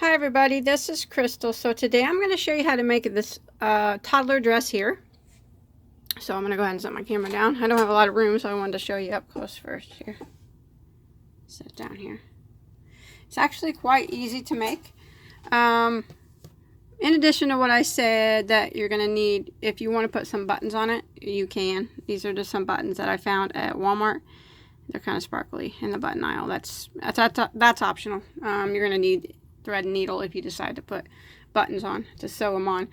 Hi everybody, this is Crystal. So today I'm going to show you how to make this toddler dress here. So I'm going to go ahead and set my camera down. I don't have a lot of room, so I wanted to show you up close first here. Sit down here. It's actually quite easy to make. In addition to what I said that you're going to need, if you want to put some buttons on it, you can. These are just some buttons that I found at Walmart. They're kind of sparkly in the button aisle. That's optional. You're going to need thread and needle if you decide to put buttons on to sew them on.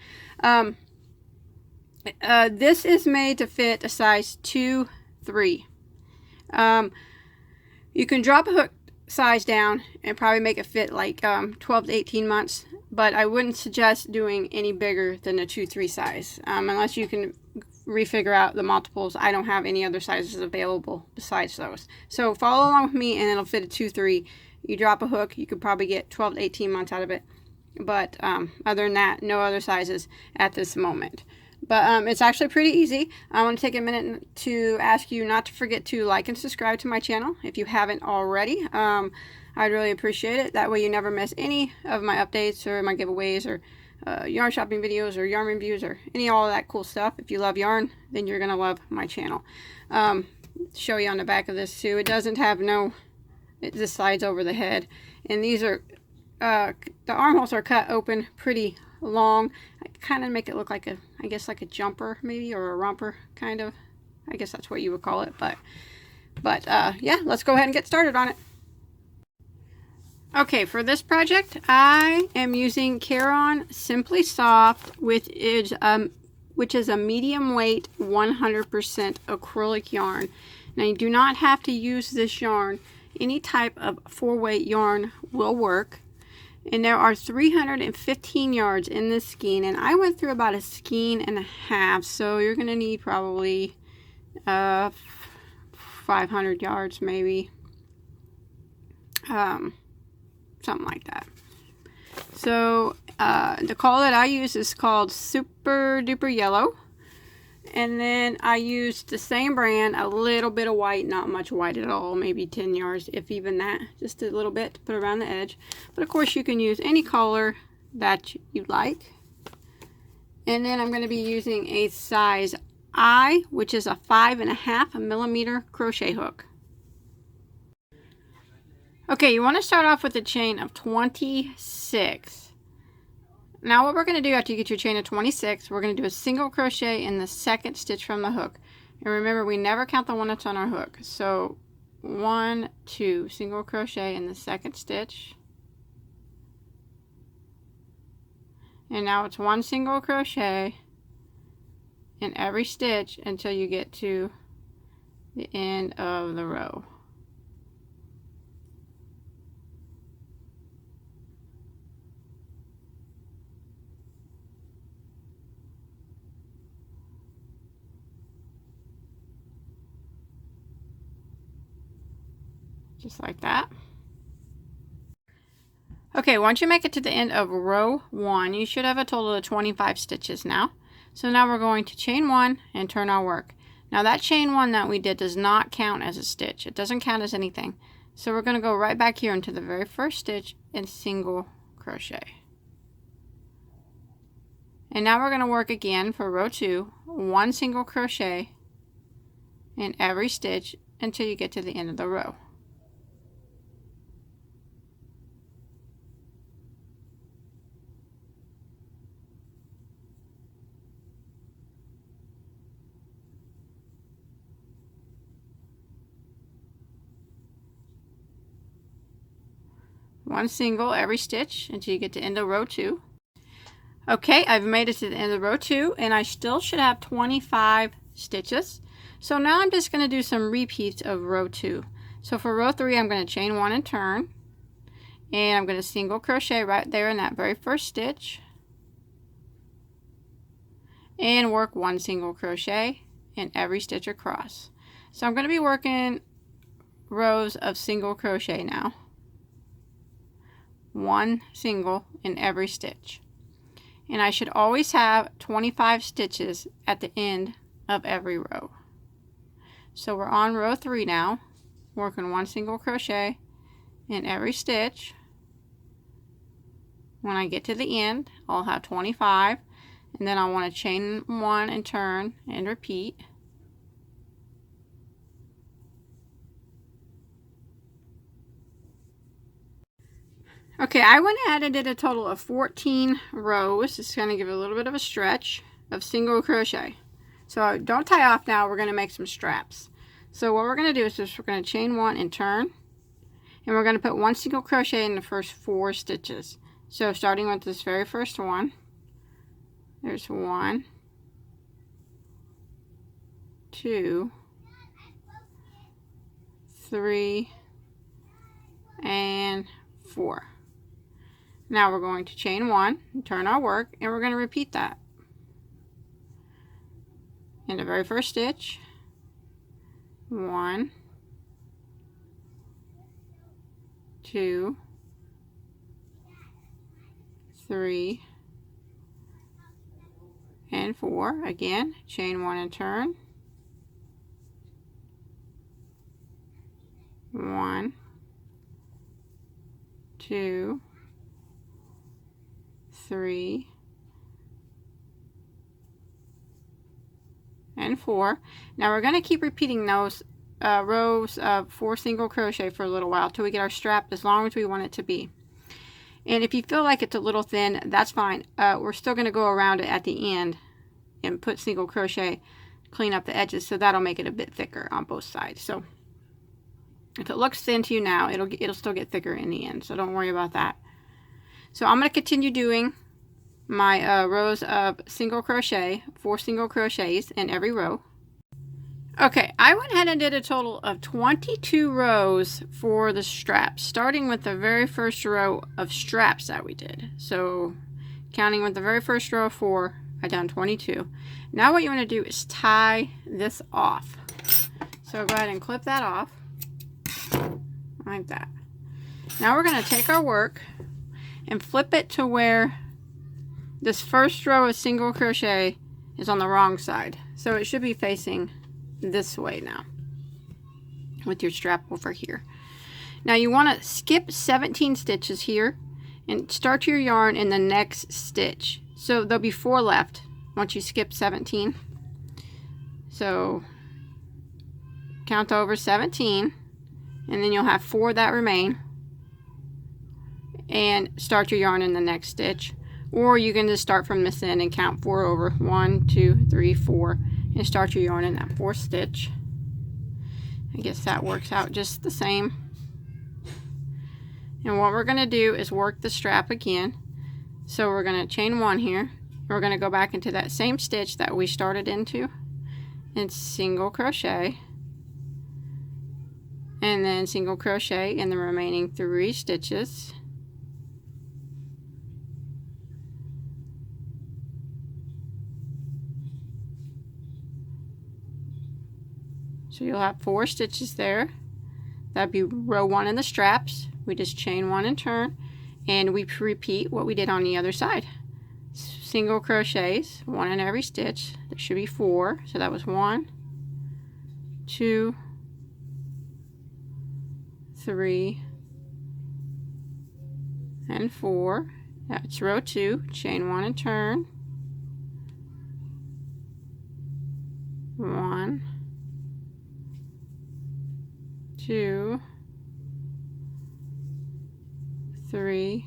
This is made to fit a size 2-3. You can drop a hook size down and probably make it fit like 12 to 18 months, but I wouldn't suggest doing any bigger than a 2-3 size unless you can refigure out the multiples. I don't have any other sizes available besides those, so follow along with me and it'll fit a 2-3. You drop a hook, you could probably get 12 to 18 months out of it, but other than that, no other sizes at this moment. But it's actually pretty easy. I want to take a minute to ask you not to forget to like and subscribe to my channel if you haven't already. I'd really appreciate it. That way you never miss any of my updates or my giveaways or yarn shopping videos or yarn reviews or all of that cool stuff. If you love yarn, then you're going to love my channel. Show you on the back of this too. It doesn't have it just slides over the head. And these are, the armholes are cut open pretty long. I kind of make it look like I guess like a jumper maybe, or a romper kind of. I guess that's what you would call it. But yeah, let's go ahead and get started on it. Okay, for this project, I am using Caron Simply Soft, which is a medium weight 100% acrylic yarn. Now you do not have to use this yarn. Any type of 4-weight yarn will work. And there are 315 yards in this skein, and I went through about a skein and a half, so you're going to need probably 500 yards maybe. Something like that. So the color that I use is called Super Duper Yellow. And then I used the same brand, a little bit of white, not much white at all, maybe 10 yards, if even that, just a little bit to put around the edge. But of course you can use any color that you like. And then I'm going to be using a size I, which is a 5.5 millimeter crochet hook. Okay, you want to start off with a chain of 26. Now what we're going to do after you get your chain of 26, we're going to do a single crochet in the second stitch from the hook. And remember, we never count the one that's on our hook. So 1, 2, single crochet in the second stitch. And now it's 1 single crochet in every stitch until you get to the end of the row. Just like that. Okay, once you make it to the end of row 1, you should have a total of 25 stitches now. So now we're going to chain 1 and turn our work. Now that chain 1 that we did does not count as a stitch. It doesn't count as anything. So we're going to go right back here into the very first stitch and single crochet. And now we're going to work again for row 2, 1 single crochet in every stitch until you get to the end of the row. One single every stitch until you get to end of row 2. Okay, I've made it to the end of row 2 and I still should have 25 stitches. So now I'm just going to do some repeats of row 2. So for row 3, I'm going to chain 1 and turn, and I'm going to single crochet right there in that very first stitch and work 1 single crochet in every stitch across. So I'm going to be working rows of single crochet now. 1 single in every stitch. And I should always have 25 stitches at the end of every row. So we're on row 3 now, working 1 single crochet in every stitch, when I get to the end, I'll have 25, and then I want to chain 1 and turn and repeat. Okay, I went ahead and did a total of 14 rows. It's going to give it a little bit of a stretch of single crochet. So don't tie off now, we're going to make some straps. So what we're going to do is just we're going to chain 1 and turn, and we're going to put 1 single crochet in the first 4 stitches. So starting with this very first one, there's 1, 2, 3, and 4. Now we're going to chain 1 and turn our work, and we're going to repeat that in the very first stitch. 1, 2, 3, and 4. Again, chain 1 and turn. 1, 2, 3, and 4. Now we're going to keep repeating those rows of 4 single crochet for a little while till we get our strap as long as we want it to be. And if you feel like it's a little thin, that's fine. We're still going to go around it at the end and put single crochet, clean up the edges, so that'll make it a bit thicker on both sides. So if it looks thin to you now, it'll still get thicker in the end, so don't worry about that. So I'm going to continue doing my rows of single crochet, 4 single crochets in every row. Okay, I went ahead and did a total of 22 rows for the straps, starting with the very first row of straps that we did. So counting with the very first row of 4, I done 22. Now what you want to do is tie this off. So go ahead and clip that off like that. Now we're going to take our work and flip it to where this first row of single crochet is on the wrong side. So it should be facing this way now with your strap over here. Now you want to skip 17 stitches here and start your yarn in the next stitch. So there'll be 4 left once you skip 17. So count over 17, and then you'll have 4 that remain, and start your yarn in the next stitch. Or you can just start from this end and count 4 over. 1, 2, 3, 4, and start your yarn in that 4th stitch. I guess that works out just the same. And what we're going to do is work the strap again. So we're going to chain 1 here. We're going to go back into that same stitch that we started into and single crochet, and then single crochet in the remaining 3 stitches. So you'll have 4 stitches there. That'd be row 1 in the straps. We just chain 1 and turn, and we repeat what we did on the other side. Single crochets, 1 in every stitch. There should be 4. So that was 1, 2, 3, and 4. That's row 2. Chain 1 and turn. 1, 2, 3,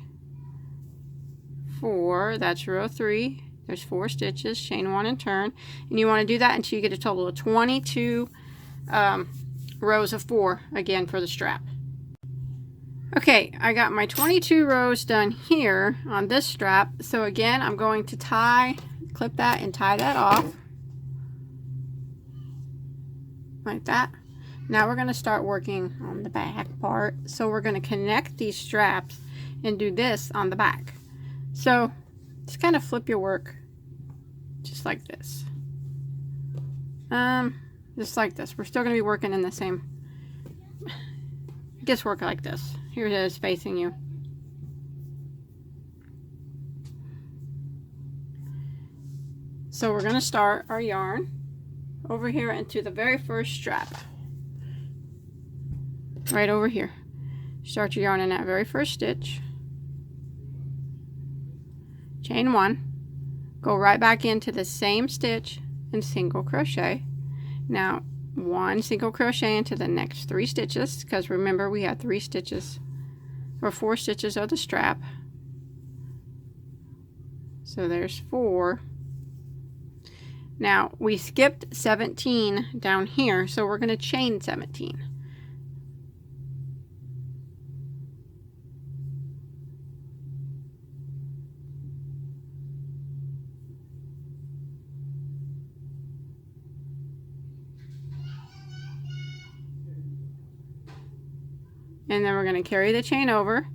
4. That's row 3. There's 4 stitches. Chain 1 and turn, and you want to do that until you get a total of 22 rows of 4 again for the strap. Okay, I got my 22 rows done here on this strap. So again, I'm going to clip that and tie that off like that. Now we're going to start working on the back part. So we're going to connect these straps and do this on the back. So just kind of flip your work just like this. Just like this. We're still going to be working in the same, just work like this. Here it is facing you. So we're going to start our yarn over here into the very first strap. Right over here. Start your yarn in that very first stitch. chain 1, go right back into the same stitch and single crochet. Now 1 single crochet into the next 3 stitches, because remember we had 3 stitches or 4 stitches of the strap. So there's 4. Now we skipped 17 down here, so we're going to chain 17. And then we're going to carry the chain over,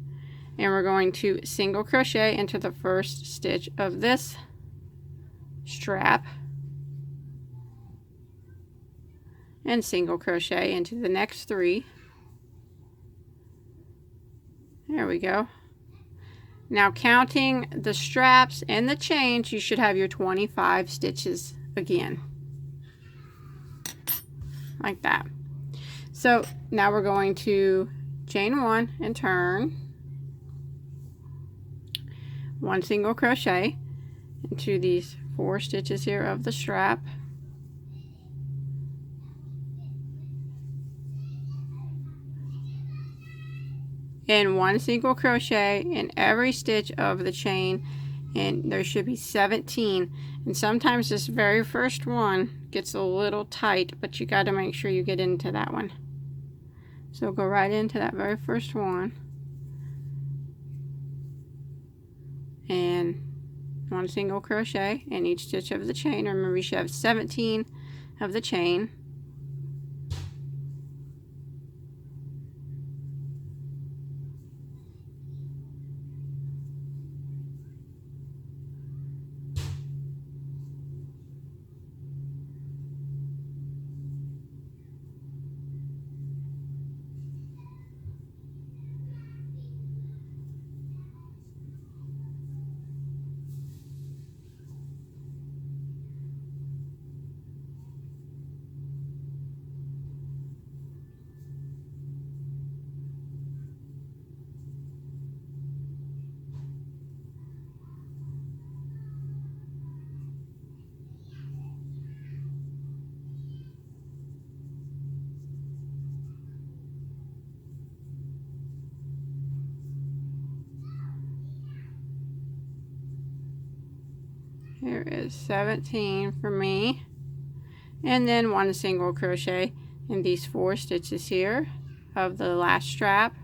and we're going to single crochet into the first stitch of this strap and single crochet into the next 3. There we go. Now counting the straps and the chains, you should have your 25 stitches again, like that. So now we're going to chain 1 and turn 1 single crochet into these 4 stitches here of the strap, and 1 single crochet in every stitch of the chain, and there should be 17. And sometimes this very first one gets a little tight, but you got to make sure you get into that one. So go right into that very first one and 1 single crochet in each stitch of the chain. Remember, you should have 17 of the chain. Here is 17 for me, and then 1 single crochet in these 4 stitches here of the last strap,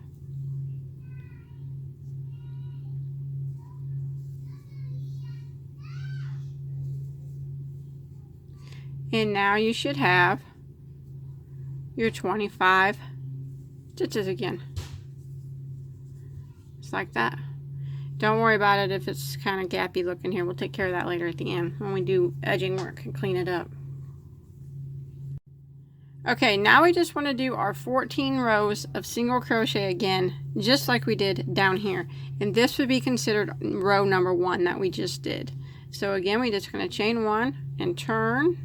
and now you should have your 25 stitches again, just like that. Don't worry about it if it's kind of gappy looking here. We'll take care of that later at the end when we do edging work and clean it up. Okay, now we just want to do our 14 rows of single crochet again, just like we did down here. And this would be considered row number 1 that we just did. So again, we're just going to chain 1 and turn.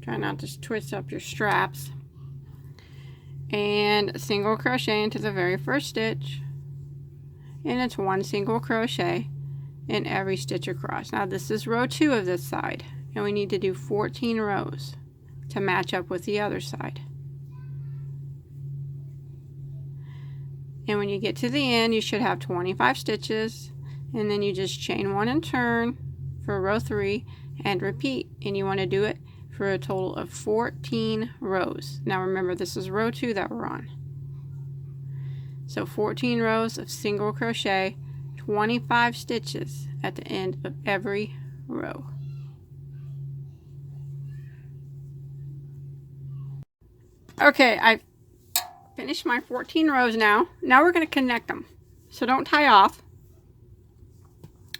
Try not to twist up your straps. And single crochet into the very first stitch. And it's 1 single crochet in every stitch across. Now this is row 2 of this side, and we need to do 14 rows to match up with the other side. And when you get to the end, you should have 25 stitches, and then you just chain 1 and turn for row 3 and repeat, and you want to do it for a total of 14 rows. Now remember, this is row 2 that we're on. So 14 rows of single crochet, 25 stitches at the end of every row. Okay, I've finished my 14 rows now. Now we're going to connect them. So don't tie off.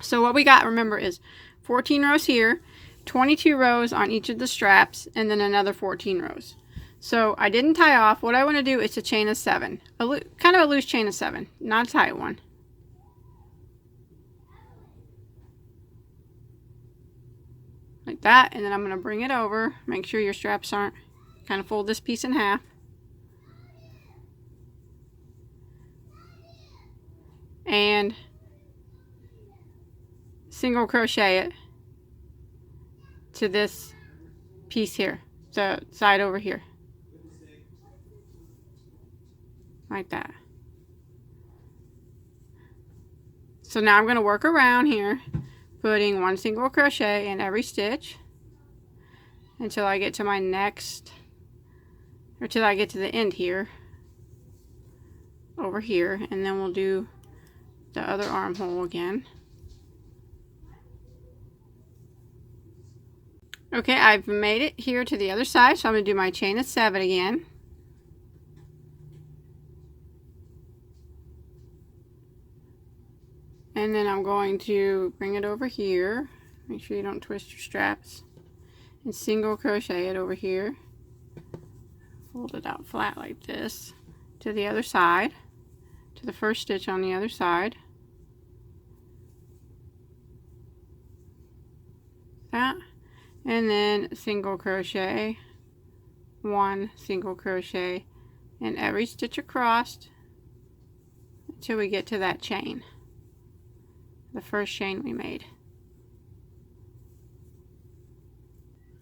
So what we got, remember, is 14 rows here, 22 rows on each of the straps, and then another 14 rows. So I didn't tie off. What I want to do is a chain of 7, kind of a loose chain of 7, not a tight one. Like that, and then I'm going to bring it over. Make sure your straps aren't, kind of fold this piece in half. And single crochet it to this piece here, the side over here, like that. So now I'm going to work around here, putting 1 single crochet in every stitch until I get to my next, or till I get to the end here, over here, and then we'll do the other armhole again. Okay, I've made it here to the other side, so I'm going to do my chain of 7 again. And then I'm going to bring it over here. Make sure you don't twist your straps. And single crochet it over here. Fold it out flat like this to the other side, to the first stitch on the other side. That. And then single crochet, 1 single crochet in every stitch across until we get to that chain, the first chain we made.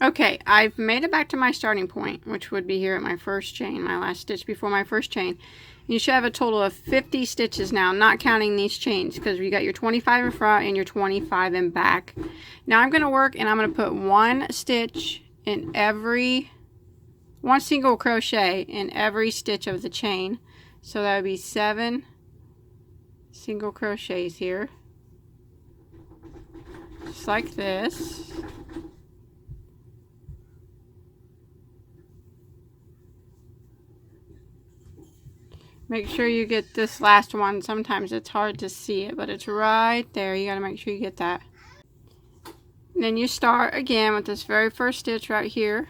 Okay, I've made it back to my starting point, which would be here at my first chain, my last stitch before my first chain. You should have a total of 50 stitches now, not counting these chains, because you got your 25 in front and your 25 in back. Now I'm going to work, and I'm going to put 1 stitch in every, 1 single crochet in every stitch of the chain. So that would be 7 single crochets here, just like this. Make sure you get this last one. Sometimes it's hard to see it, but it's right there. You got to make sure you get that. And then you start again with this very first stitch right here,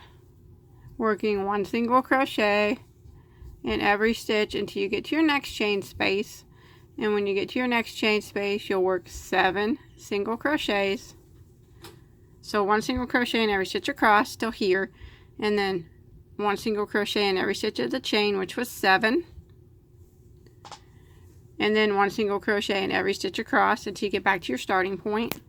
working 1 single crochet in every stitch until you get to your next chain space. And when you get to your next chain space, you'll work 7 single crochets. So 1 single crochet in every stitch across till here, and then 1 single crochet in every stitch of the chain, which was 7. And then 1 single crochet in every stitch across until you get back to your starting point.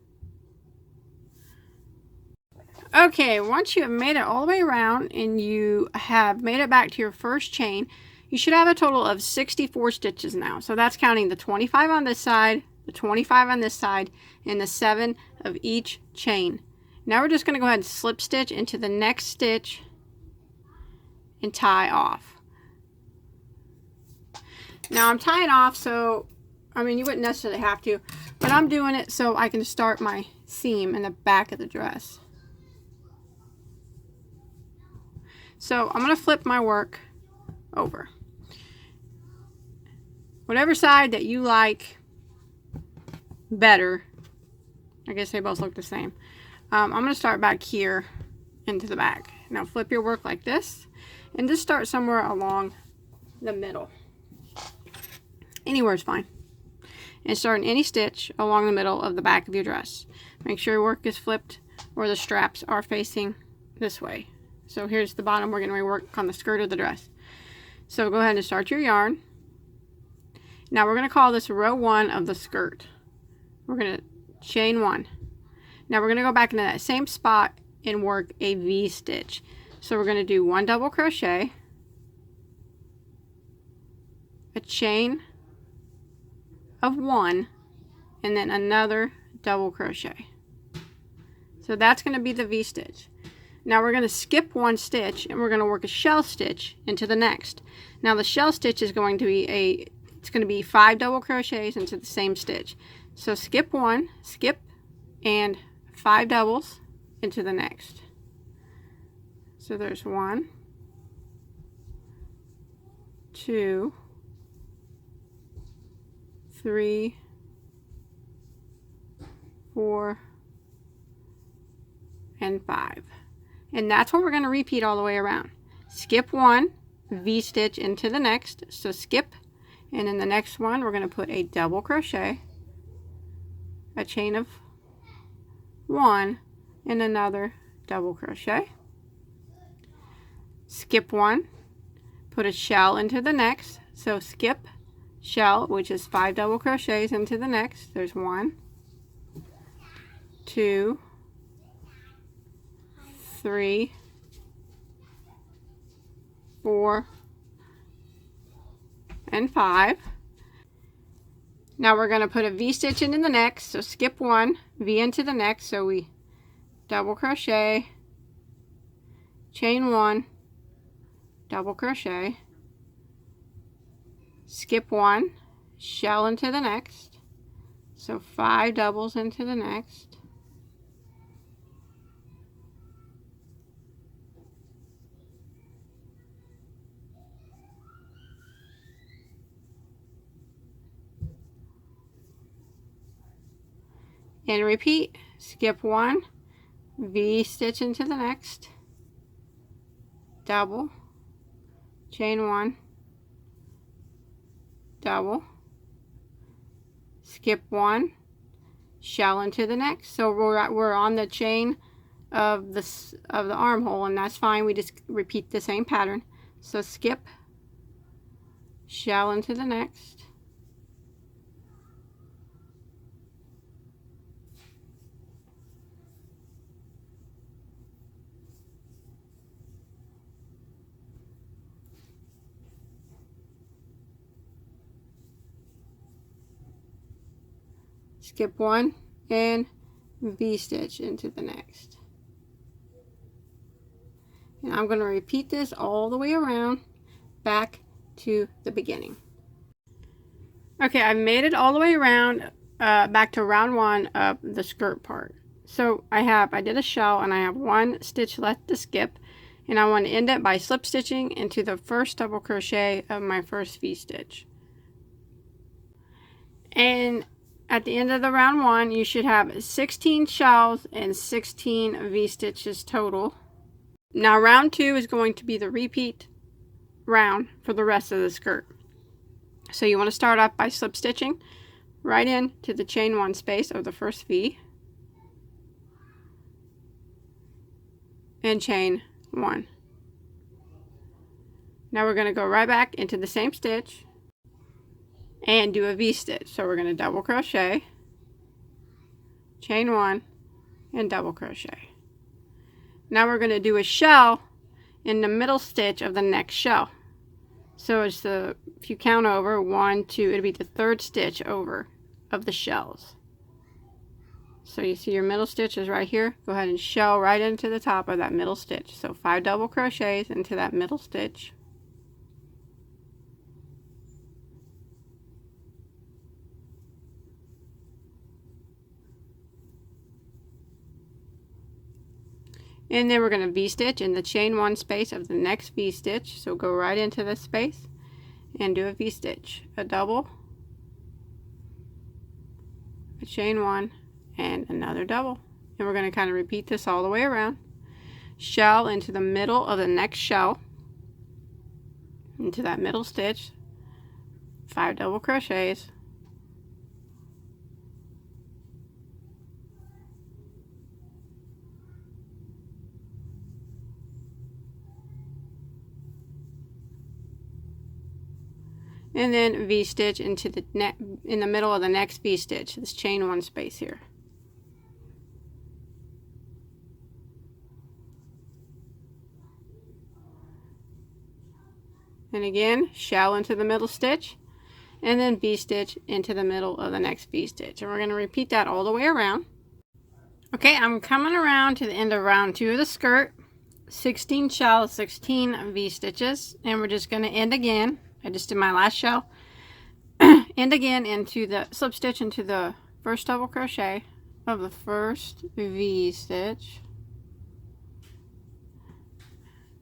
Okay, once you have made it all the way around and you have made it back to your first chain, you should have a total of 64 stitches now. So that's counting the 25 on this side, the 25 on this side, and the 7 of each chain. Now we're just going to go ahead and slip stitch into the next stitch and tie off. Now I'm tying off, so, I mean, you wouldn't necessarily have to, but I'm doing it so I can start my seam in the back of the dress. So I'm going to flip my work over. Whatever side that you like better, I guess they both look the same. I'm going to start back here into the back. Now flip your work like this, and just start somewhere along the middle. Anywhere is fine. And start in any stitch along the middle of the back of your dress. Make sure your work is flipped or the straps are facing this way. So here's the bottom. We're going to work on the skirt of the dress. So go ahead and start your yarn. Now we're going to call this row 1 of the skirt. We're going to chain 1. Now we're going to go back into that same spot and work a V stitch. So we're going to do 1 double crochet, a chain of 1, and then another double crochet. So that's going to be the V stitch. Now we're going to skip 1 stitch and we're going to work a shell stitch into the next. Now the shell stitch is going to be it's going to be 5 double crochets into the same stitch. So skip 1, skip, and 5 doubles into the next. So there's 1, 2, 3, 4, and 5. And that's what we're going to repeat all the way around. Skip 1, V stitch into the next. So skip, and in the next one we're going to put a double crochet, a chain of 1, and another double crochet. Skip 1, put a shell into the next. So skip, shell, which is 5 double crochets into the next. There's 1, 2, 3, 4, and 5. Now we're going to put a V-stitch into the next, so skip 1, V into the next, so we double crochet, chain 1, double crochet, skip 1, shell into the next, so 5 doubles into the next, and repeat. Skip 1, V-stitch into the next, double, chain 1, double, skip 1, shell into the next. So we're on the chain of the armhole, and that's fine. We just repeat the same pattern. So skip, shell into the next, skip 1, and V-stitch into the next. And I'm going to repeat this all the way around back to the beginning. Okay, I've made it all the way around back to round 1 of the skirt part. So I did a shell, and I have 1 stitch left to skip, and I want to end it by slip stitching into the first double crochet of my first V-stitch. And at the end of the round 1, you should have 16 shells and 16 V-stitches total. Now round 2 is going to be the repeat round for the rest of the skirt. So you want to start off by slip stitching right into the chain 1 space of the first V and chain 1. Now we're going to go right back into the same stitch and do a V-stitch. So we're going to double crochet, chain 1, and double crochet. Now we're going to do a shell in the middle stitch of the next shell. So it's if you count over 1, 2, it'll be the 3rd stitch over of the shells. So you see your middle stitch is right here. Go ahead and shell right into the top of that middle stitch. So 5 double crochets into that middle stitch. And then we're going to V-stitch in the chain 1 space of the next V-stitch. So go right into this space and do a V-stitch, a double, a chain 1, and another double. And we're going to kind of repeat this all the way around. Shell into the middle of the next shell, into that middle stitch, 5 double crochets, and then V-stitch into in the middle of the next V-stitch, this chain 1 space here. And again, shell into the middle stitch, and then V-stitch into the middle of the next V-stitch. And we're going to repeat that all the way around. Okay, I'm coming around to the end of round 2 of the skirt. 16 shells, 16 V-stitches, and we're just going to end again. I just did my last shell. End again into the slip stitch into the first double crochet of the first V-stitch.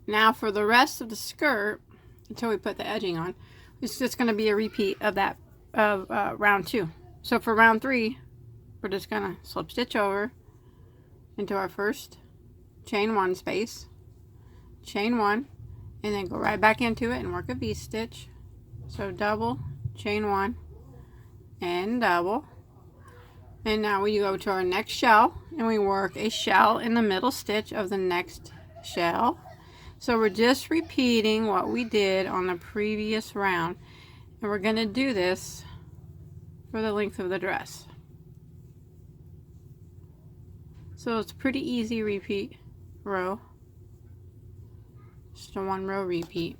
Now for the rest of the skirt, until we put the edging on, it's just going to be a repeat of that round 2. So for round 3, we're just going to slip stitch over into our first chain 1 space, chain 1, and then go right back into it and work a V-stitch. So double, chain 1, and double. And now we go to our next shell, and we work a shell in the middle stitch of the next shell. So we're just repeating what we did on the previous round, and we're going to do this for the length of the dress. So it's pretty easy repeat row. Just a 1 row repeat.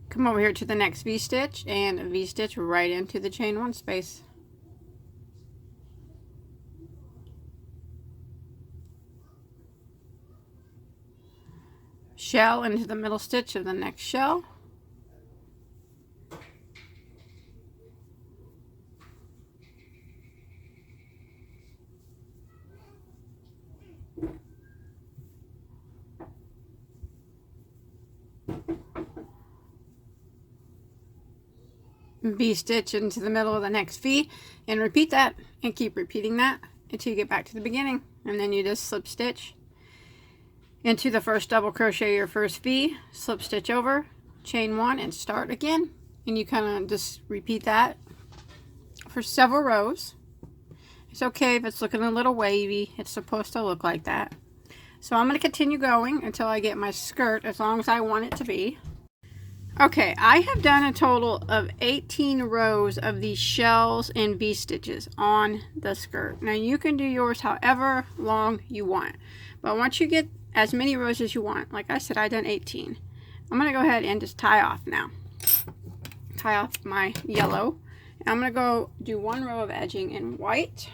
Come over here to the next V-stitch and V-stitch right into the chain 1 space. Shell into the middle stitch of the next shell. V-stitch into the middle of the next V and repeat that and keep repeating that until you get back to the beginning, and then you just slip stitch into the first double crochet your first V, slip stitch over, chain 1 and start again, and you kind of just repeat that for several rows. It's okay if it's looking a little wavy, it's supposed to look like that. So I'm going to continue going until I get my skirt as long as I want it to be. Okay, I have done a total of 18 rows of these shells and V-stitches on the skirt. Now you can do yours however long you want, but once you get as many rows as you want, like I said, I've done 18. I'm going to go ahead and just tie off now. Tie off my yellow. And I'm going to go do 1 row of edging in white.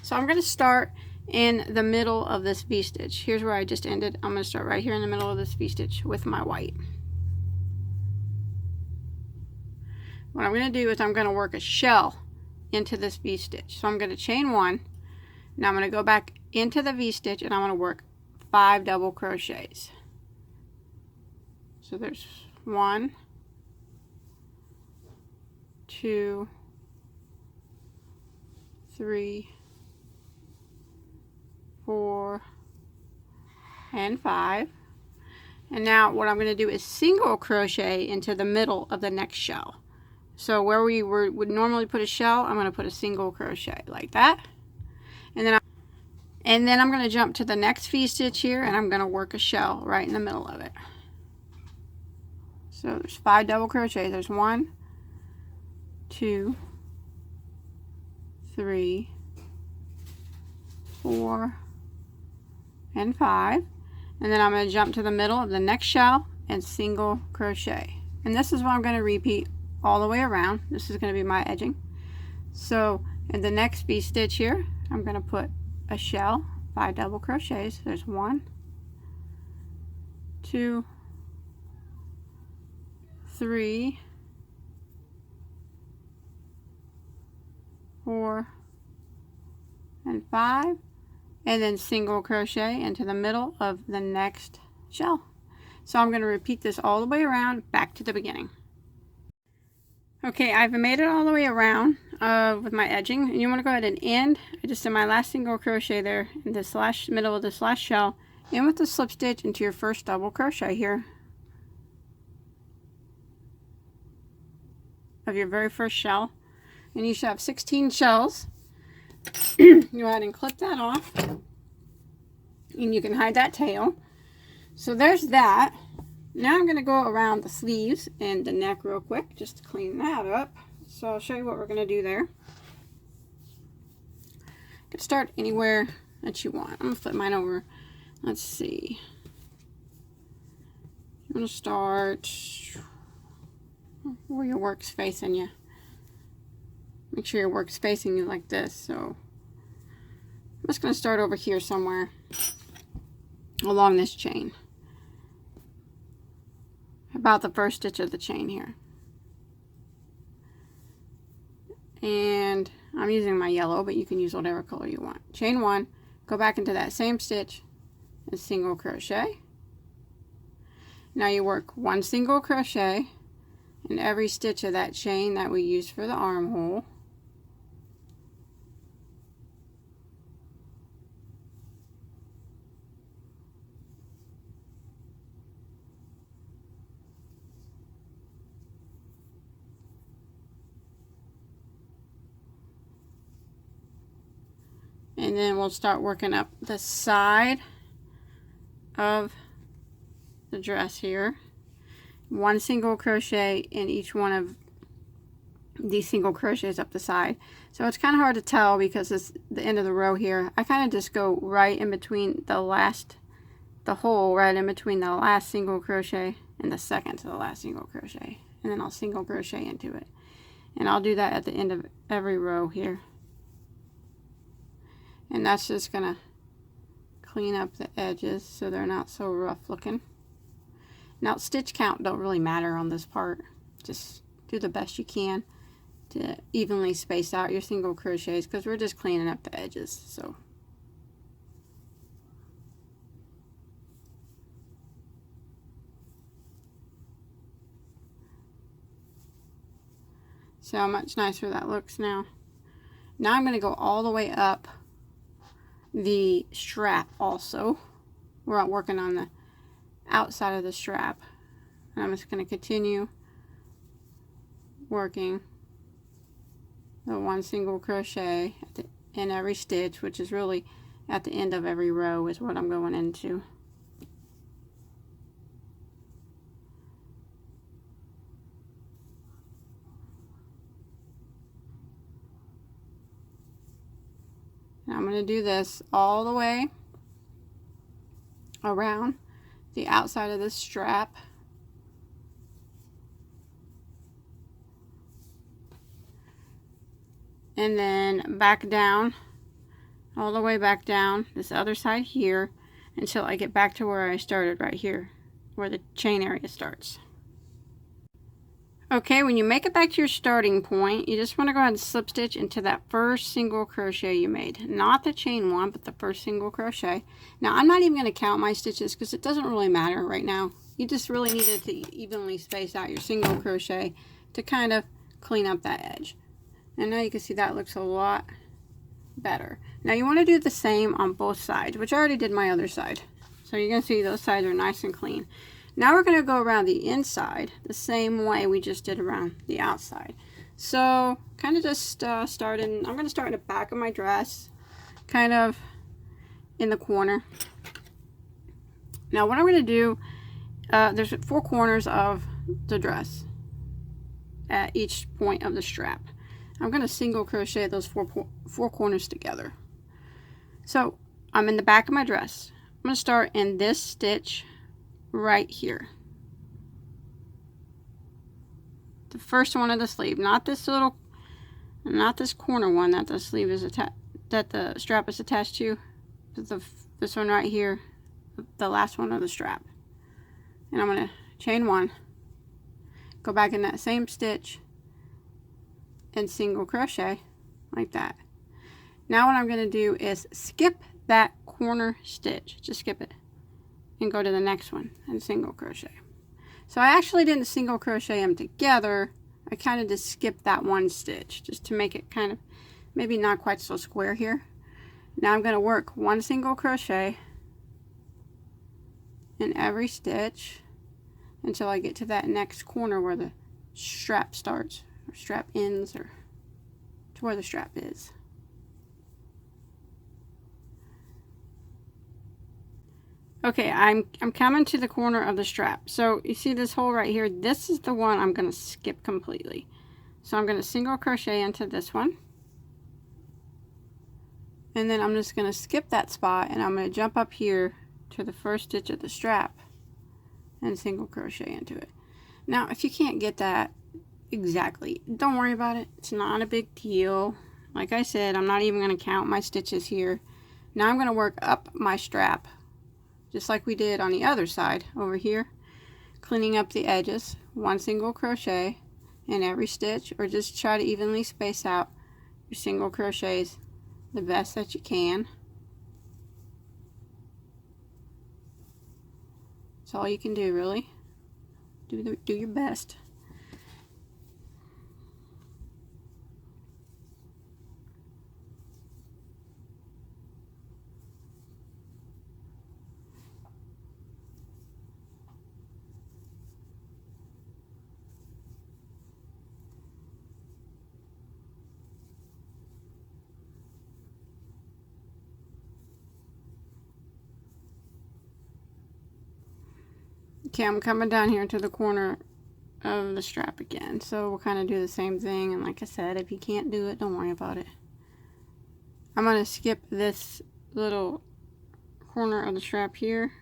So I'm going to start in the middle of this V-stitch. Here's where I just ended. I'm going to start right here in the middle of this V-stitch with my white. What I'm going to do is I'm going to work a shell into this V-stitch. So I'm going to chain 1. Now I'm going to go back into the V-stitch and I'm going to work 5 double crochets. So there's 1, 2, 3, 4, and 5. And now what I'm going to do is single crochet into the middle of the next shell. So where we would normally put a shell, I'm going to put a single crochet like that. And then I'm going to jump to the next V-stitch here and I'm going to work a shell right in the middle of it. So there's 5 double crochets. There's 1, 2, 3, 4, and 5. And then I'm going to jump to the middle of the next shell and single crochet. And this is what I'm going to repeat all the way around. This is going to be my edging. So in the next V-stitch here, I'm going to put a shell, 5 double crochets. There's 1, 2, 3, 4, and 5, and then single crochet into the middle of the next shell. So I'm going to repeat this all the way around back to the beginning. Okay, I've made it all the way around with my edging, and you want to go ahead and end. I just did my last single crochet there in this middle of this last shell, in with the slip stitch into your first double crochet here of your very first shell, and you should have 16 shells. Go ahead and clip that off, and you can hide that tail. So there's that. Now I'm going to go around the sleeves and the neck real quick just to clean that up. So I'll show you what we're going to do there. You can start anywhere that you want. I'm going to flip mine over. Let's see. I'm going to start where your work's facing you. Make sure your work's facing you like this. So I'm just going to start over here somewhere along this chain. About the first stitch of the chain here. And I'm using my yellow, but you can use whatever color you want. Chain 1, go back into that same stitch and single crochet. Now you work 1 single crochet in every stitch of that chain that we used for the armhole. And then we'll start working up the side of the dress here. 1 single crochet in each one of these single crochets up the side. So it's kind of hard to tell because it's the end of the row here. I kind of just go right in between the hole right in between the last single crochet and the second to the last single crochet, and then I'll single crochet into it. And I'll do that at the end of every row here. And that's just gonna clean up the edges so they're not so rough looking. Now stitch count don't really matter on this part. Just do the best you can to evenly space out your single crochets because we're just cleaning up the edges. See how much nicer that looks now. Now I'm going to go all the way up the strap also. We're working on the outside of the strap. And I'm just going to continue working the one single crochet in every stitch, which is really at the end of every row is what I'm going into. Now I'm going to do this all the way around the outside of this strap. And then back down, all the way back down this other side here until I get back to where I started right here, where the chain area starts. Okay, when you make it back to your starting point, you just want to go ahead and slip stitch into that first single crochet you made. Not the chain one, but the first single crochet. Now, I'm not even going to count my stitches because it doesn't really matter right now. You just really needed to evenly space out your single crochet to kind of clean up that edge. And now you can see that looks a lot better. Now you want to do the same on both sides, which I already did my other side. So you're going to see those sides are nice and clean. Now we're going to go around the inside the same way we just did around the outside. So kind of just starting, I'm going to start in the back of my dress, kind of in the corner. Now what I'm going to do, there's 4 corners of the dress at each point of the strap. I'm going to single crochet those four corners together. So I'm in the back of my dress. I'm going to start in this stitch right here, the first one of the sleeve, not this corner one that the sleeve is that the strap is attached to, but this one right here, the last one of the strap. And I'm going to chain 1, go back in that same stitch and single crochet like that. Now what I'm going to do is skip that corner stitch, just skip it, and go to the next one and single crochet. So I actually didn't single crochet them together. I kind of just skipped that one stitch just to make it kind of maybe not quite so square here. Now I'm going to work 1 single crochet in every stitch until I get to that next corner where the strap starts, or strap ends, or to where the strap is. Okay, I'm coming to the corner of the strap. So you see this hole right here? This is the one I'm going to skip completely. So I'm going to single crochet into this one. And then I'm just going to skip that spot and I'm going to jump up here to the first stitch of the strap and single crochet into it. Now, if you can't get that exactly, don't worry about it. It's not a big deal. Like I said, I'm not even going to count my stitches here. Now I'm going to work up my strap, just like we did on the other side over here, cleaning up the edges, 1 single crochet in every stitch, or just try to evenly space out your single crochets the best that you can. That's all you can do, really. Do your best. Okay, I'm coming down here to the corner of the strap again. So we'll kind of do the same thing, and like I said, if you can't do it, don't worry about it. I'm going to skip this little corner of the strap here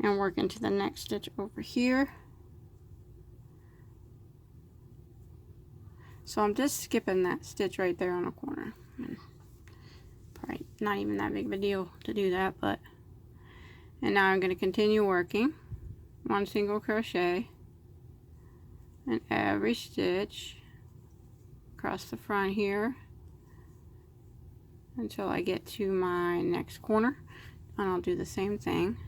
and work into the next stitch over here. So I'm just skipping that stitch right there on the corner. Probably not even that big of a deal to do that, but and now I'm going to continue working 1 single crochet in every stitch across the front here until I get to my next corner, and I'll do the same thing.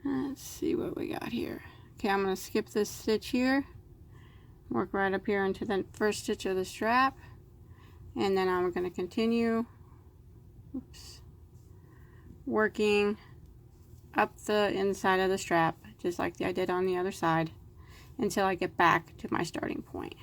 Let's see what we got here. Okay, I'm going to skip this stitch here, work right up here into the first stitch of the strap, and then I'm going to continue working up the inside of the strap just like I did on the other side until I get back to my starting point.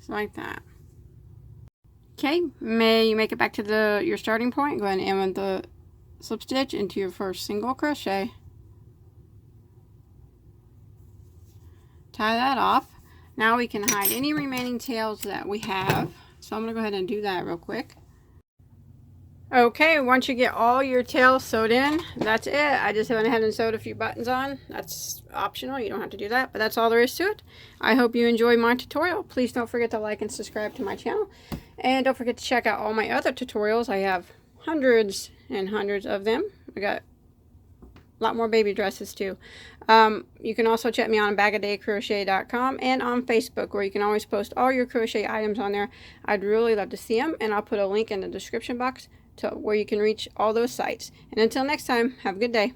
Like that. Okay, may you make it back to your starting point. Go ahead and end with the slip stitch into your first single crochet. Tie that off. Now we can hide any remaining tails that we have. So I'm going to go ahead and do that real quick. Okay, once you get all your tails sewed in, that's it. I just went ahead and sewed a few buttons on. That's optional, you don't have to do that, but that's all there is to it. I hope you enjoyed my tutorial. Please don't forget to like and subscribe to my channel. And don't forget to check out all my other tutorials. I have hundreds and hundreds of them. I got a lot more baby dresses too. You can also check me on bagodaycrochet.com and on Facebook, where you can always post all your crochet items on there. I'd really love to see them, and I'll put a link in the description box to where you can reach all those sites. And until next time, have a good day.